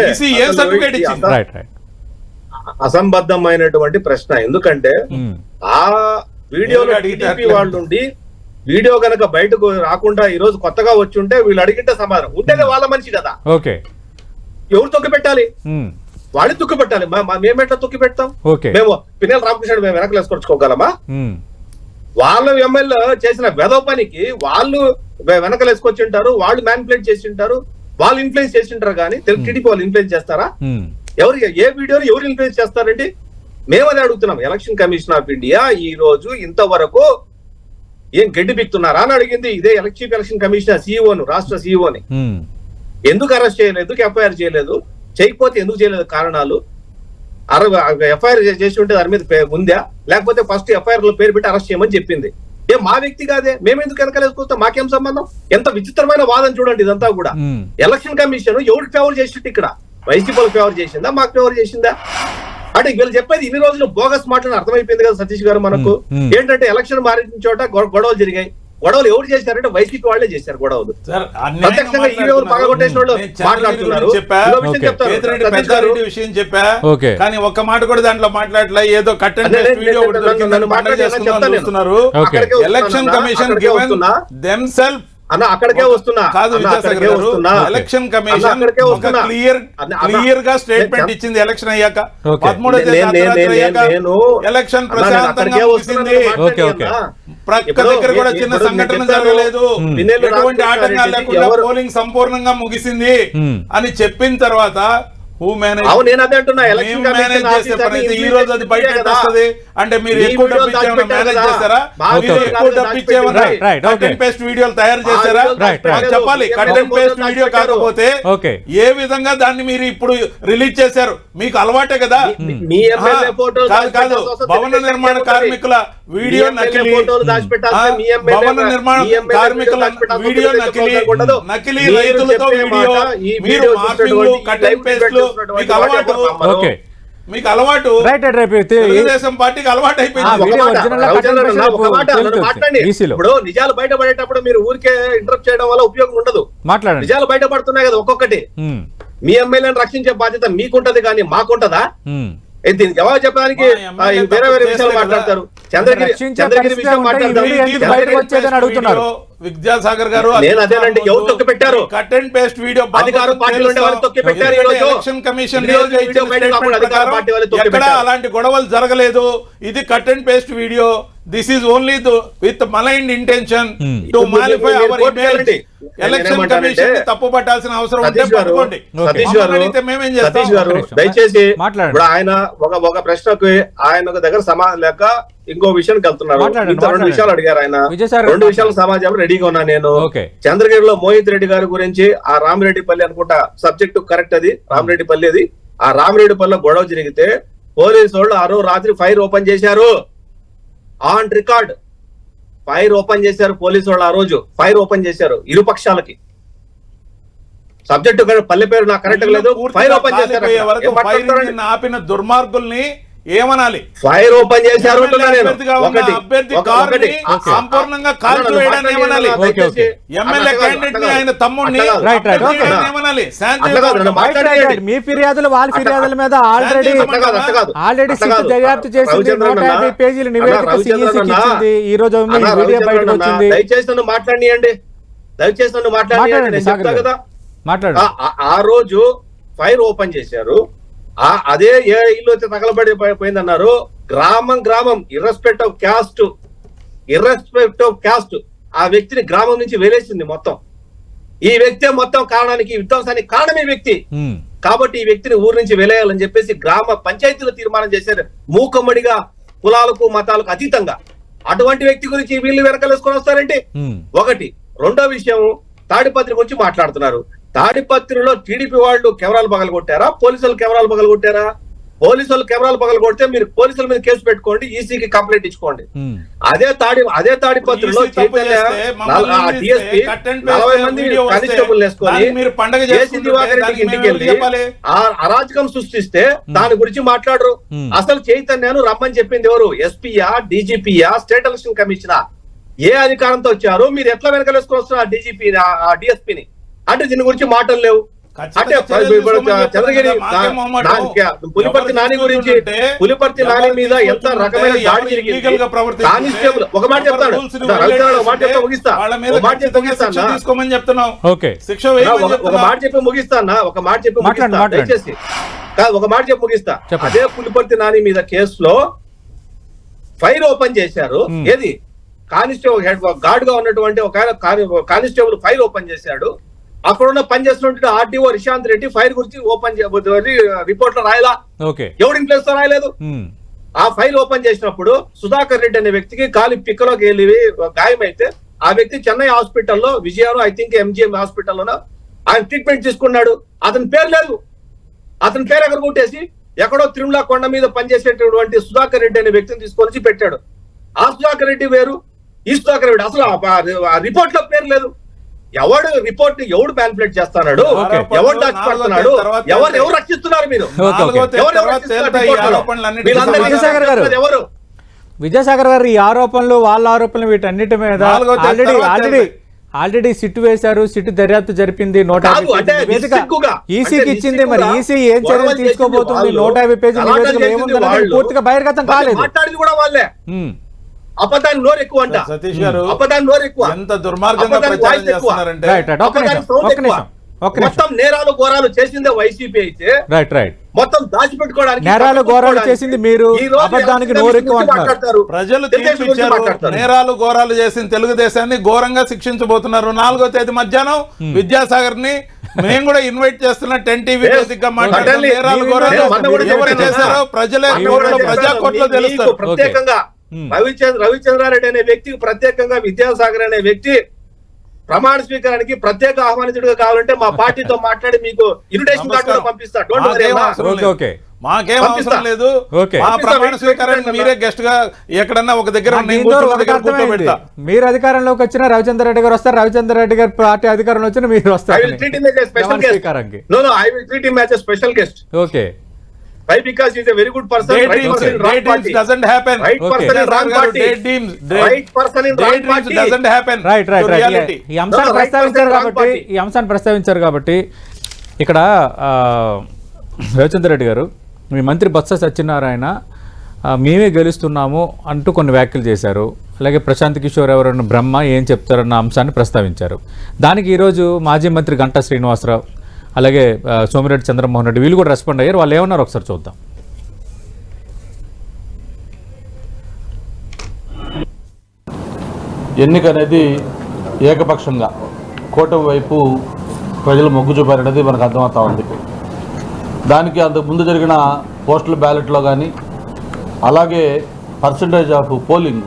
అసంబద్ధమైనటువంటి ప్రశ్న. ఎందుకంటే ఆ వీడియోలో టీడీపీ వాళ్ళు ఉండి వీడియో కనుక బయటకు రాకుండా ఈ రోజు కొత్తగా వచ్చి ఉంటే వీళ్ళు అడిగింటే సమాధానం ఉంటేనే వాళ్ళ మనిషి కదా. ఎవరు తొక్కి పెట్టాలి? వాళ్ళు తొక్కి పెట్టాలి. మేమెట్లా తొక్కి పెడతాం? మేము పిన్నెల రామకృష్ణ మేము వెనకలు వేసుకొచ్చుకోగలమా? వాళ్ళ ఎమ్మెల్యే చేసిన వెధవ పనికి వాళ్ళు వెనకలు వేసుకొచ్చి ఉంటారు, వాళ్ళు మ్యానిపులేట్ చేసి ఉంటారు, వాళ్ళు ఇన్ఫ్లుయెన్స్ చేసి ఉంటారు. కానీ టీడీపీ వాళ్ళు ఇన్ఫ్లుయెన్స్ చేస్తారా? ఎవరు ఏ వీడియోని ఎవరు ఇన్ఫ్లుయెన్స్ చేస్తారండి? మేమదే అడుగుతున్నాం. ఎలక్షన్ కమిషన్ ఆఫ్ ఇండియా ఈ రోజు ఇంతవరకు ఏం గడ్డి బిక్తున్నారా అని అడిగింది. ఇదే చీఫ్ ఎలక్షన్ కమిషనర్ సిఇఓను, రాష్ట్ర సిఇఓని ఎందుకు అరెస్ట్ చేయలేదు? ఎందుకు ఎఫ్ఐఆర్ చేయలేదు? చేయకపోతే ఎందుకు చేయలేదు? కారణాలు ఎఫ్ఐఆర్ చేసి ఉంటే దాని మీద ఉందా? లేకపోతే ఫస్ట్ ఎఫ్ఐఆర్ లో పేరు పెట్టి అరెస్ట్ చేయమని చెప్పింది. మా వ్యక్తి కాదే, మేమెందుకు వెనకాలేసుకొస్తాం? మాకేం సంబంధం? ఎంత విచిత్రమైన వాదన చూడండి ఇదంతా కూడా. ఎలక్షన్ కమిషన్ ఎవరికి ఫేవర్ చేసినట్టు? ఇక్కడ వైసీపీలకు ఫేవర్ చేసిందా, మాకు ఫేవర్ చేసిందా? అంటే వీళ్ళు చెప్పేది ఇన్ని రోజులు బోగస్ మాటలు అర్థమైపోయింది కదా సతీష్ గారు మనకు. ఏంటంటే ఎలక్షన్ మారిన చోట గొడవలు జరిగాయి. గొడవలు ఎవరు చేశారంటే వైసీపీ వాళ్ళే చేశారు గొడవలు. ప్రత్యక్షంగా ఈవీఎం పగలగొట్టేసిన వాళ్ళు మాట్లాడుతున్నారు. విషయం చెప్పా కానీ ఒక్క మాట కూడా దాంట్లో మాట్లాడలే. ఏదో కట్ అండ్ పేస్ట్ వీడియో చూస్తున్నారు. ఎలక్షన్ కమిషన్ గివెన్ దెమ్సెల్ఫ్ అన్న అక్కడికే వస్తున్నా కాదు ఎలక్షన్ కమిషన్ క్లియర్ గా స్టేట్మెంట్ ఇచ్చింది. ఎలక్షన్ అయ్యాక 13వ తేదీ ఎలక్షన్ ప్రశాంతంగా ముగిసింది. ప్రక్క దగ్గర కూడా చిన్న సంఘటన జరగలేదు, ఎటువంటి ఆటంకాలు లేకుండా పోలింగ్ సంపూర్ణంగా ముగిసింది అని చెప్పిన తర్వాత ఈ రోజు అది బయట వస్తుంది అంటే మీరు ఎక్కువ డబ్బు మేనేజ్ చేస్తారా? ఎక్కువ డబ్బు ఇచ్చేమన్నా కట్ అండ్ పేస్ట్ వీడియోలు తయారు చేశారా? చెప్పాలి. కట్ అండ్ పేస్ట్ వీడియో కాకపోతే ఏ విధంగా దాన్ని మీరు ఇప్పుడు రిలీజ్ చేశారు? మీకు అలవాటే కదా. కాదు భవన నిర్మాణ కార్మికుల వీడియో నకిలీ, భవన నిర్మాణ కార్మికుల వీడియో నకిలీ రైతులతో వీడియో, మీరు మార్పింగ్లు కట్ అండ్ పేస్ట్లు మీకు అలవాటు. తెలుగుదేశం పార్టీకి అలవాటు అయిపోయింది. ఇప్పుడు నిజాలు బయటపడేటప్పుడు మీరు ఊరికే ఇంటరప్ట్ చేయడం వల్ల ఉపయోగం ఉండదు. నిజాలు బయటపడుతున్నాయి కదా ఒక్కొక్కటి. మీ ఎమ్మెల్యేని రక్షించే బాధ్యత మీకుంటది కానీ మాకుంటదా? దీనికి జవాబు చెప్పడానికి వేరే వేరే విషయాలు మాట్లాడతారు. చంద్రగిరి విషయం మాట్లాడతారు. విద్యాసాగర్ గారు నేను అదేనండి, ఎవరు తొక్కి పెట్టారు? కట్ అండ్ పేస్ట్ వీడియో అధికార పార్టీలు ఉండే వాళ్ళు తొక్కి పెట్టారు. ఎలక్షన్ కమిషన్ ఎక్కడ అలాంటి గొడవలు జరగలేదు. ఇది cut and paste video. This is only with maligned intention to malign our image. Election commission తప్పు పట్టాల్సిన అవసరం ఉంటే పట్టుకోండి. మేమేం చేస్తాం? దయచేసి ఇప్పుడు ఆయన ఒక ప్రశ్నకు ఆయన దగ్గర సమాధానం లేక ఇంకో విషయానికి వెళ్తున్నారు. 2 విషయాలు అడిగారు ఆయన. 2 విషయాల సమాజం రెడీగా ఉన్నా నేను. చంద్రగిరిలో మోహిత్ రెడ్డి గారి గురించి ఆ రామిరెడ్డిపల్లి అనుకుంటా సబ్జెక్టు కరెక్ట్, అది రామిరెడ్డిపల్లి. అది ఆ రామిరెడ్డిపల్లిలో గొడవ జరిగితే పోలీసు వాళ్ళు ఆ రోజు రాత్రి ఫైర్ ఓపెన్ చేశారు. ఆన్ రికార్డ్ ఫైర్ ఓపెన్ చేశారు పోలీసు వాళ్ళు. ఆ రోజు ఫైర్ ఓపెన్ చేశారు ఇరుపక్షాలకి. సబ్జెక్టు పల్లె పేరు నాకు కరెక్ట్ లేదు. ఫైర్ ఓపెన్ చేశారు. ఆపిన దుర్మార్గుల్ని ఏమనాలి? ఫైర్ ఓపెన్ చేశారు అంటున్నా నేను. అభ్యర్థి కారుని సంపూర్ణంగా కాల్చివేయడాన్ని ఏమనాలి? ఎమ్మెల్యే క్యాండిడేట్ ని ఆయన తమ్ముడిని ఏమనాలి? మీ ఫిర్యాదులు వాళ్ళ ఫిర్యాదుల మీద ఆల్రెడీ దర్యాప్తు చేసింది, 150 పేజీల నివేదిక ఇచ్చింది. ఈ రోజు వీడియో బయటకు వచ్చింది. దయచేసి నన్ను మాట్లాడియండి, దయచేసి నన్ను మాట్లాడియండి, నేను చెప్తా కదా. ఆ రోజు ఫైర్ ఓపెన్ చేశారు, అదే ఏ ఇల్లు అయితే తగలబడిపోయిందన్నారు. గ్రామం ఇర్రెస్పెక్ట్ ఆఫ్ క్యాస్ట్ ఆ వ్యక్తిని గ్రామం నుంచి వెలేసింది మొత్తం. ఈ వ్యక్తే మొత్తం కారణానికి, విధ్వంసానికి కారణం ఈ వ్యక్తి. కాబట్టి ఈ వ్యక్తిని ఊరు నుంచి వెలేయాలని చెప్పేసి గ్రామ పంచాయతీలో తీర్మానం చేశారు, మూకమ్మడిగా కులాలకు మతాలకు అతీతంగా. అటువంటి వ్యక్తి గురించి వీళ్ళు వెనకలేసుకొని వస్తారంటే ఒకటి. రెండో విషయం, తాడిపత్రి గురించి మాట్లాడుతున్నారు. తాడిపత్రిలో టీడీపీ వాళ్ళు కెమెరాలు పగలగొట్టారా, పోలీసులు కెమెరాలు పగలగొట్టారా? పోలీసులు కెమెరాలు పగలగొడితే మీరు పోలీసుల మీద కేసు పెట్టుకోండి, ఈసీకి కంప్లైంట్ ఇచ్చుకోండి. అదే తాడిపత్రిలో చైతన్య డిఎస్పీ 40 మంది కానిస్టేబుల్ వేసుకొని జేసీ దివాకర్ రెడ్డికి ఇంటికి వెళ్ళి అరాచకం సృష్టిస్తే దాని గురించి మాట్లాడరు. అసలు చైతన్యను రమ్మని చెప్పింది ఎవరు? ఎస్పీయా, డీజీపీయా, స్టేట్ ఎలక్షన్ కమిషనా? ఏ అధికారంతో వచ్చారు? మీరు ఎట్లా వెనకలేసుకొని వస్తున్నారు డీజీపీ, డిఎస్పీని? అంటే దీని గురించి మాటలు లేవు. అంటే చంద్రగిరి పులిపర్తి నాని గురించి, పులిపర్తి నాని మీద ఎంత రకమైన దాడి జరిగింది. కానిస్టేబుల్ ఒక మాట చెప్తాడు, ఒక మాట చెప్పి ముగిస్తా, ఒక మాట చెప్పి ముగిస్తా, దయచేసి ఒక మాట చెప్పి ముగిస్తా. అదే పులిపర్తి నాని మీద కేసులో ఫైర్ ఓపెన్ చేశారు. ఏది కానిస్టేబుల్ గార్డ్ గా ఉన్నటువంటి ఒక కానిస్టేబుల్ ఫైర్ ఓపెన్ చేశాడు. అక్కడున్న పనిచేస్తున్న ఆర్టీఓ రిశాంత్ రెడ్డి ఫైర్ గురించి ఓపెన్ రిపోర్ట్ లో రాయలా, ఎవడి ప్లేస్ తో రాయలేదు. ఆ ఫైల్ ఓపెన్ చేసినప్పుడు సుధాకర్ రెడ్డి అనే వ్యక్తికి కాలి పిక్కలోకి వెళ్ళి గాయమైతే ఆ వ్యక్తి చెన్నై హాస్పిటల్లో, విజయాలో ఐ థింక్ ఎంజిఎం హాస్పిటల్లోనో ఆయన ట్రీట్మెంట్ తీసుకున్నాడు. అతని పేరు లేదు. అతని పేరు ఎక్కడ కొట్టేసి ఎక్కడో తిరుమల కొండ మీద పనిచేసేటటువంటి సుధాకర్ రెడ్డి అనే వ్యక్తిని తీసుకొని పెట్టాడు. ఆ సుధాకర్ రెడ్డి వేరు, ఈ సుధాకర్ రెడ్డి అసలు ఆ రిపోర్ట్ లో పేరు లేదు. ఎవడు రిపోర్ట్ ఎవడు మ్యానిపులేట్ చేస్తున్నాడు, ఎవరు దాచిపడుతున్నాడు, ఎవరు రక్షిస్తున్నారు? మీరు ఎవరు? విజయసాగర్ గారు, ఈ ఆరోపణలు వాళ్ళ ఆరోపణలు వీటన్నిటి మీద ఆల్రెడీ సిట్ వేశారు, సిట్ దర్యాప్తు జరిపింది, 150 ఈసీకి ఇచ్చింది. మరి ఈసీ ఏం చర్యలు తీసుకోబోతుంది? 150 పేజీల నివేదికలు ఏముందని పూర్తిగా బహిర్గతం కాలేదు. మాట్లాడింది కూడా వాళ్ళే. అబద్ధాన్ని నోరు ఎక్కువ అంట సతీష్ గారు, అబద్ధాన్ని నోరు ఎక్కువ, ఎంత దుర్మార్గంగా ప్రచారం చేస్తున్నారంటే మొత్తం నేరాలు ఘోరాలు చేసిందే వైసీపీ అయితే మొత్తం దాచిపెట్టుకోవడానికి నేరాలు ఘోరాలు చేసింది మీరు, అబద్ధానికి నోరు ఎక్కువ అంటారు. ప్రజలు తీర్పిచ్చారు. నేరాలు ఘోరాలు చేసిన తెలుగుదేశాన్ని ఘోరంగా శిక్షించబోతున్నారు. 4వ తేదీ మధ్యాహ్నం విద్యాసాగర్ ని మేము కూడా ఇన్వైట్ చేస్తున్నా 10 టీవీ వేదికగా మాట్లాడారు. నేరాలు ఘోరాలు ఎవరు చేశారో ప్రజలే ప్రజా కోర్టులో తెలుస్తారు. ప్రత్యేకంగా రవిచంద్రారెడ్డి అనే వ్యక్తికి ప్రత్యేకంగా విద్యాసాగర్ అనే వ్యక్తి ప్రమాణ స్వీకారానికి ప్రత్యేక ఆహ్వానితుడిగా కావాలంటే మా పార్టీతో మాట్లాడి మీకు ఇన్విటేషన్ కార్డు పంపిస్తా. మాకేం అవసరం లేదు. మా ప్రమాణ స్వీకారానికి మీరే గెస్ట్ గా ఎక్కడన్నా ఒక దగ్గర మీరు అధికారంలోకి వచ్చిన రవిచంద్ర రెడ్డి గారు వస్తారు, రవిచంద్ర రెడ్డి గారు పార్టీ అధికారంలో వచ్చిన మీరు వస్తారు. Special guest. Okay. Why? Because he is a very good person. Right person in wrong party. Doesn't happen. Right person in wrong party. Right person in wrong party. Doesn't happen. Right. ఈ అంశాన్ని ప్రస్తావించారు కాబట్టి ఇక్కడ రవిచంద్ర రెడ్డి గారు, మీ మంత్రి బొత్స సత్యనారాయణ మేమే గెలుస్తున్నాము అంటూ కొన్ని వ్యాఖ్యలు చేశారు. అలాగే ప్రశాంత్ కిషోర్ ఎవరన్నా బ్రహ్మ ఏం చెప్తారన్న అంశాన్ని ప్రస్తావించారు. దానికి ఈరోజు మాజీ మంత్రి గంటా శ్రీనివాసరావు, అలాగే సోమిరెడ్డి చంద్రమోహన్ రెడ్డి వీళ్ళు కూడా రెస్పాండ్ అయ్యారు. వాళ్ళు ఏమన్నారు ఒకసారి చూద్దాం. ఎన్నిక అనేది ఏకపక్షంగా కూటమి వైపు ప్రజలు మొగ్గు చూపారనేది మనకు అర్థమవుతా ఉంది. దానికి అంతకుముందు జరిగిన పోస్టల్ బ్యాలెట్లో కానీ అలాగే పర్సంటేజ్ ఆఫ్ పోలింగ్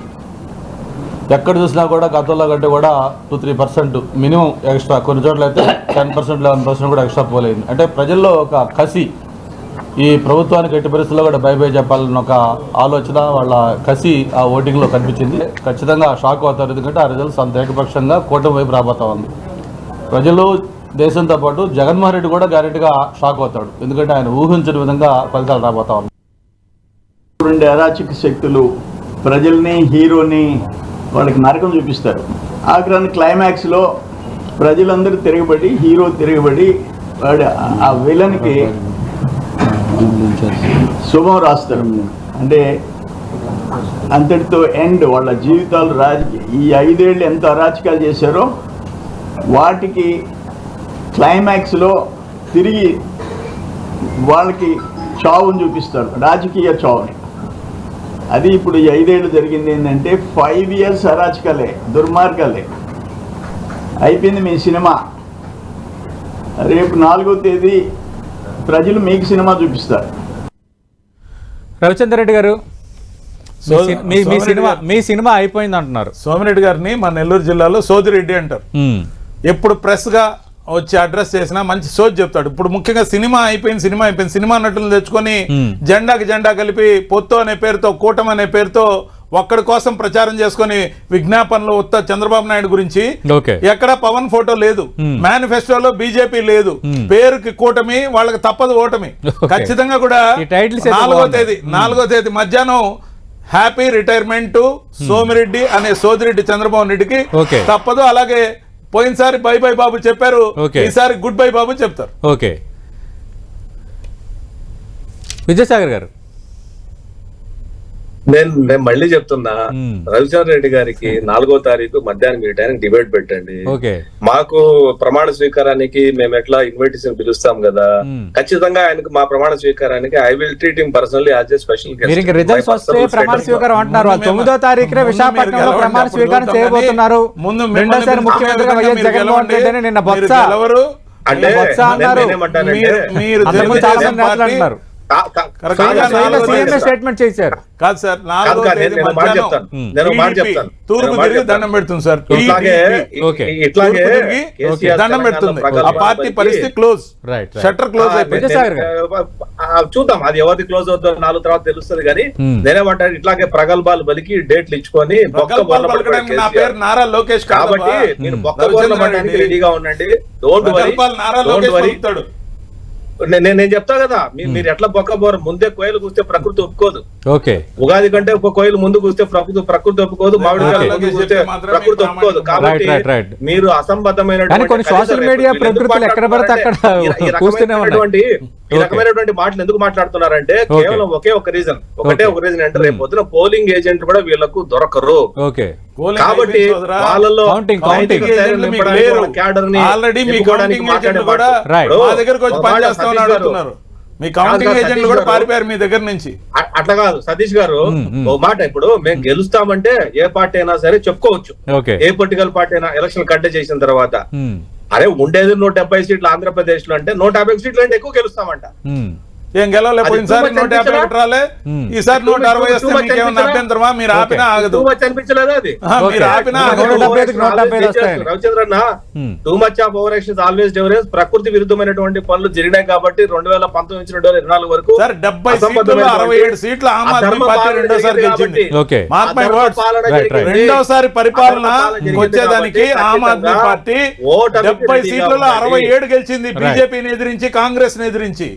ఎక్కడ చూసినా కూడా గతంలో కంటే కూడా 2-3% మినిమం ఎక్స్ట్రా, కొన్ని చోట్ల అయితే 10%, 11% కూడా ఎక్స్ట్రా పోలేదు. అంటే ప్రజల్లో ఒక కసి, ఈ ప్రభుత్వానికి ఎట్టి పరిస్థితుల్లో కూడా బై చెప్పాలన్న ఒక ఆలోచన, వాళ్ళ కసి ఆ ఓటింగ్లో కనిపించింది. ఖచ్చితంగా షాక్ అవుతారు, ఎందుకంటే ఆ రిజల్ట్స్ అంత ఏకపక్షంగా కూటమి వైపు రాబోతా ఉంది. ప్రజలు, దేశంతో పాటు జగన్మోహన్ రెడ్డి కూడా గ్యారెంటీగా షాక్ అవుతాడు, ఎందుకంటే ఆయన ఊహించిన విధంగా ఫలితాలు రాబోతా ఉంది. ఇప్పుడుండే అరాచక శక్తులు ప్రజల్ని, హీరోని వాళ్ళకి నరకం చూపిస్తారు. ఆఖరాన్ని క్లైమాక్స్లో ప్రజలందరూ తిరగబడి, హీరో తిరగబడి వాడు ఆ విలన్కి శుభం రాస్తారు. అంటే అంతటితో ఎండ్ వాళ్ళ జీవితాలు. ఈ 5 ఏళ్ళు ఎంత అరాచకాలు చేశారో వాటికి క్లైమాక్స్లో తిరిగి వాళ్ళకి చావుని చూపిస్తారు, రాజకీయ చావుని. అది ఇప్పుడు ఈ 5 ఏళ్ళు జరిగింది. ఏంటంటే 5 years అరాచకాలే, దుర్మార్గాలే. అయిపోయింది మీ సినిమా. రేపు 4వ తేదీ ప్రజలు మీకు సినిమా చూపిస్తారు. రవిచంద్ర రెడ్డి గారు, మీ సినిమా అయిపోయింది అంటున్నారు. సోమిరెడ్డి గారిని మన నెల్లూరు జిల్లాలో సోదిరెడ్డి అంటారు. ఎప్పుడు ప్రెస్ గా వచ్చి అడ్రస్ చేసినా మంచి సోది చెప్తాడు. ఇప్పుడు ముఖ్యంగా సినిమా అయిపోయింది, సినిమా నటులను తెచ్చుకొని జెండాకి జెండా కలిపి పొత్తు అనే పేరుతో, కూటమి అనే పేరుతో ఒక్కడి కోసం ప్రచారం చేసుకుని విజ్ఞాపనలో ఉత్త చంద్రబాబు నాయుడు గురించి ఎక్కడ పవన్ ఫోటో లేదు, మేనిఫెస్టోలో బీజేపీ లేదు, పేరుకి కూటమి, వాళ్ళకి తప్పదు ఓటమి. ఖచ్చితంగా కూడా 4వ తేదీ మధ్యాహ్నం హ్యాపీ రిటైర్మెంట్ సోమిరెడ్డి అనే సోదిరెడ్డి చంద్రబాబు రెడ్డికి తప్పదు. అలాగే పోయినసారి బై బై బాబు చెప్పారు, ఈసారి గుడ్ బై బాబు చెప్తారు. ఓకే, విజయసాగర్ గారు, నేను మళ్ళీ చెప్తున్నా, రవిచంద్ర రెడ్డి గారికి 4వ తారీఖు మధ్యాహ్నం మీ టైంకి డిబేట్ పెట్టండి. మాకు ప్రమాణ స్వీకారానికి మేము ఎట్లా ఇన్విటేషన్ పిలుస్తాం కదా, ఖచ్చితంగా ఆయనకు మా ప్రమాణ స్వీకారానికి I will treat him personally as a special guest. Results వస్తే ప్రమాణ స్వీకారం అంటున్నారు. 9వ తారీఖున విశాఖపట్నంలో ప్రమాణ స్వీకారం చేయబోతున్నారు. రెండోసారి ముఖ్యమంత్రిగా వైఎస్ జగన్మోహన్ రెడ్డి నిన్న బొత్స అంటే అన్నారు. స్టేట్మెంట్ చేశారు. కాదు సార్, తూర్పు తిరిగి దండం పెడుతుంది సార్, దండం పెడుతుంది. ఆ పార్టీ పరిస్థితి క్లోజ్, షట్టర్ క్లోజ్ అయిపోయింది. చూద్దాం అది ఎవరిది క్లోజ్ అవుతుందో 4 తర్వాత తెలుస్తుంది. కానీ నేనేమంటాను, ఇట్లాగే ప్రగల్భాలు బలికి డేట్లు ఇచ్చుకొని నా పేరు నారా లోకేష్ కాబట్టి మీరు బొక్క రెడీగా ఉండండి. Don't worry. నేను చెప్తా కదా, మీరు ఎట్లా బొక్కబోరు. ముందే కోయిలు కూస్తే ప్రకృతి ఒప్పుకోదు. ఉగాది కంటే ఒక కోయిలు ముందు కూస్తే ప్రకృతి ఒప్పుకోదు, మామిడి ముందు కూస్తే ప్రకృతి ఒప్పుకోదు. కాబట్టి మీరు అసంబద్ధమైనటువంటి ఈ రకమైనటువంటి మాటలు ఎందుకు మాట్లాడుతున్నారంటే కేవలం ఒకే ఒక రీజన్ అంటే రేపు పొద్దున పోలింగ్ ఏజెంట్ కూడా వీళ్ళకు దొరకరు. కాబట్టి వాళ్ళలో క్యాడర్ ని మీ కౌంటింగ్ ఏజెంట్లు కూడా పారిపోయారు మీ దగ్గర నుంచి. అట్లా కాదు సతీష్ గారు, ఓ మాట, ఇప్పుడు మేము గెలుస్తామంటే ఏ పార్టీ అయినా సరే చెప్పుకోవచ్చు. ఏ పొలిటికల్ పార్టీ అయినా ఎలక్షన్ కంటెస్ట్ చేసిన తర్వాత అరే ఉండేది 170 సీట్లు ఆంధ్రప్రదేశ్ లో అంటే 150 సీట్లు అంటే ఎక్కువ గెలుస్తామంట. ఏం గెలవలేదు, పోయినసారి 151 రాలే, ఈసారి 160 వస్తే మీకేమన్నా అభ్యంతరమా? మీరు ఆపినా ఆగదు, అనిపించలేదు అది. రవిచంద్ర అన్న, too much of over action always difference. ప్రకృతి విరుద్ధమైనటువంటి పనులు జరిగినాయి కాబట్టి 2019 నుంచి 2024 వరకు 67 సీట్లు ఆమ్ ఆద్మీ పార్టీ రెండోసారి గెలిచింది. రెండోసారి పరిపాలన వచ్చేదానికి ఆమ్ ఆద్మీ పార్టీ 70 సీట్లలో 67 గెలిచింది, బీజేపీని ఎదిరించి, కాంగ్రెస్ ని ఎదిరించి.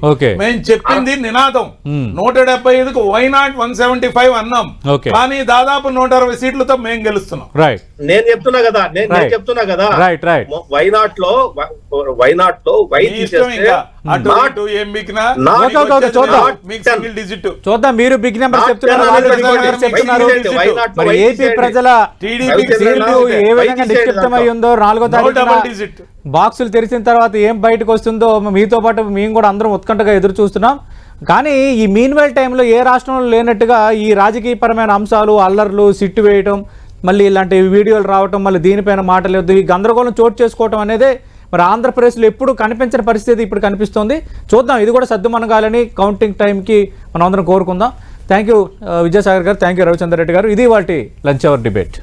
మేము చెప్పింది నినాదం 175కు వై నాట్ 175 అన్నాం, కానీ దాదాపు 160 సీట్లతో మేము గెలుస్తున్నాం. నేను చెప్తున్నా కదా, వై నాట్ లో చూద్దాం. మీరు బిగ్ నెంబర్ చెప్తున్నారు. ఏపీ ప్రజల ఏ విధంగా నిక్షిప్తమై ఉందో 4వ తారీఖు బాక్సులు తెరిచిన తర్వాత ఏం బయటకు వస్తుందో మీతో పాటు మేము కూడా అందరం ఉత్కంఠగా ఎదురు చూస్తున్నాం. కానీ ఈ మీన్వైల్ టైంలో ఏ రాష్ట్రంలో లేనట్టుగా ఈ రాజకీయపరమైన అంశాలు, అల్లర్లు, సిట్టు వేయటం, మళ్ళీ ఇలాంటి వీడియోలు రావటం, మళ్ళీ దీనిపైన మాటలేదు, ఈ గందరగోళం చోటు చేసుకోవటం అనేది మరి ఆంధ్రప్రదేశ్లో ఎప్పుడు కనిపించిన పరిస్థితి ఇప్పుడు కనిపిస్తుంది. చూద్దాం, ఇది కూడా సద్దుమణగాలని కౌంటింగ్ టైంకి మనం అందరం కోరుకుందాం. థ్యాంక్ యూ విజయసాగర్ గారు, థ్యాంక్ యూ రవిచంద్ర రెడ్డి గారు. ఇది వాటి లంచ్ అవర్ డిబేట్.